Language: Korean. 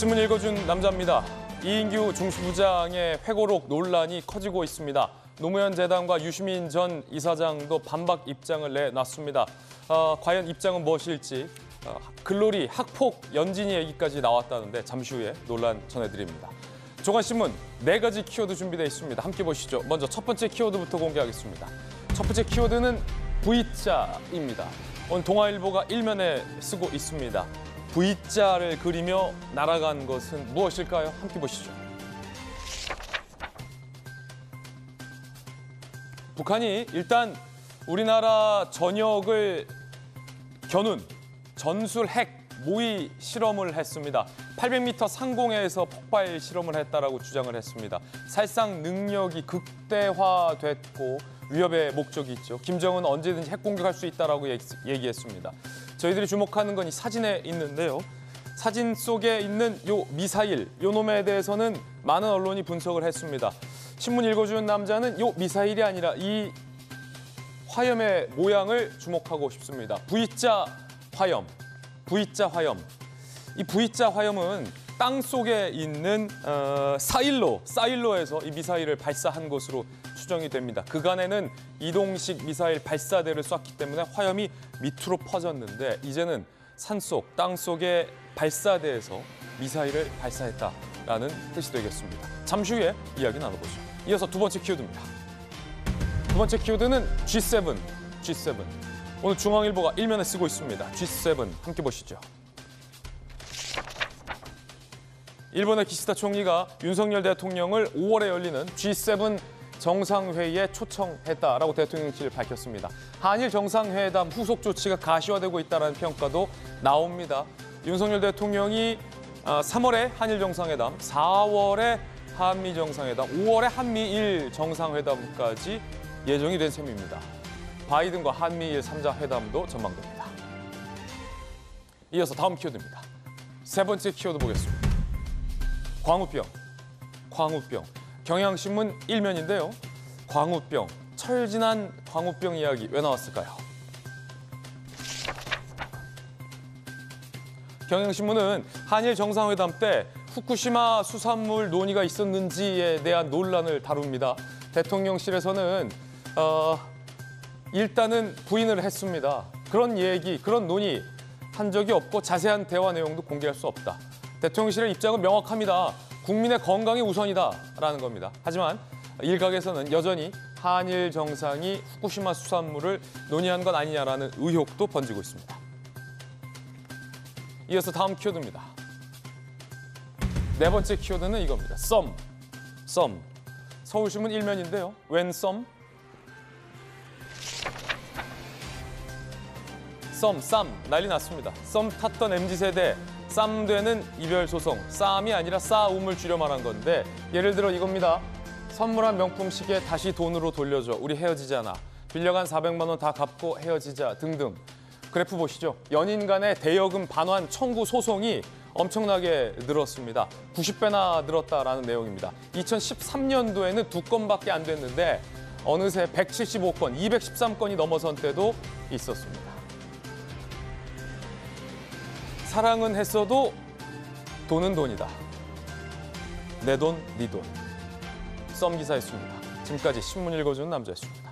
신문 읽어준 남자입니다. 이인규 중수부장의 회고록 논란이 커지고 있습니다. 노무현 재단과 유시민 전 이사장도 반박 입장을 내놨습니다. 과연 입장은 무엇일지 글로리 학폭 연진이 얘기까지 나왔다는데 잠시 후에 논란 전해드립니다. 조간신문 4가지 키워드 준비되어 있습니다. 함께 보시죠. 먼저 첫 번째 키워드부터 공개하겠습니다. 첫 번째 키워드는 V자입니다. 오늘 동아일보가 일면에 쓰고 있습니다. V자를 그리며 날아간 것은 무엇일까요? 함께 보시죠. 북한이 일단 우리나라 전역을 겨눈 전술 핵 모의 실험을 했습니다. 800m 상공에서 폭발 실험을 했다라고 주장을 했습니다. 살상 능력이 극대화됐고 위협의 목적이 있죠. 김정은 언제든지 핵 공격할 수 있다라고 얘기했습니다. 저희들이 주목하는 건 이 사진에 있는데요. 사진 속에 있는 요 미사일, 요 놈에 대해서는 많은 언론이 분석을 했습니다. 신문 읽어주는 남자는 요 미사일이 아니라 이 화염의 모양을 주목하고 싶습니다. V자 화염, V자 화염. 이 V자 화염은 땅 속에 있는 사일로에서 이 미사일을 발사한 것으로 추정이 됩니다. 그간에는 이동식 미사일 발사대를 쐈기 때문에 화염이 밑으로 퍼졌는데 이제는 산속, 땅 속의 발사대에서 미사일을 발사했다라는 뜻이 되겠습니다. 잠시 후에 이야기 나눠보죠. 이어서 두 번째 키워드입니다. 두 번째 키워드는 G7. 오늘 중앙일보가 일면에 쓰고 있습니다. G7 함께 보시죠. 일본의 기시다 총리가 윤석열 대통령을 5월에 열리는 G7 정상회의에 초청했다라고 대통령실을 밝혔습니다. 한일 정상회담 후속 조치가 가시화되고 있다는 평가도 나옵니다. 윤석열 대통령이 3월에 한일 정상회담, 4월에 한미 정상회담, 5월에 한미일 정상회담까지 예정이 된 셈입니다. 바이든과 한미일 3자 회담도 전망됩니다. 이어서 다음 키워드입니다. 세 번째 키워드 보겠습니다. 광우병. 경향신문 일면인데요. 광우병, 철진한 광우병 이야기 왜 나왔을까요? 경향신문은 한일 정상회담 때 후쿠시마 수산물 논의가 있었는지에 대한 논란을 다룹니다. 대통령실에서는 일단은 부인을 했습니다. 그런 논의 한 적이 없고 자세한 대화 내용도 공개할 수 없다. 대통령실의 입장은 명확합니다. 국민의 건강이 우선이다라는 겁니다. 하지만 일각에서는 여전히 한일 정상이 후쿠시마 수산물을 논의한 건 아니냐라는 의혹도 번지고 있습니다. 이어서 다음 키워드입니다. 네 번째 키워드는 이겁니다. 썸. 서울신문 일면인데요. 웬 썸? 썸 난리 났습니다. 썸 탔던 MZ세대 쌈되는 이별 소송, 쌈이 아니라 싸움을 줄여 말한 건데 예를 들어 이겁니다. 선물한 명품 시계 다시 돈으로 돌려줘. 우리 헤어지잖아. 빌려간 400만 원 다 갚고 헤어지자 등등. 그래프 보시죠. 연인 간의 대여금 반환 청구 소송이 엄청나게 늘었습니다. 90배나 늘었다라는 내용입니다. 2013년도에는 2건밖에 안 됐는데 어느새 175건, 213건이 넘어선 때도 있었습니다. 사랑은 했어도 돈은 돈이다. 내 돈, 네 돈. 썸 기사였습니다. 지금까지 신문 읽어주는 남자였습니다.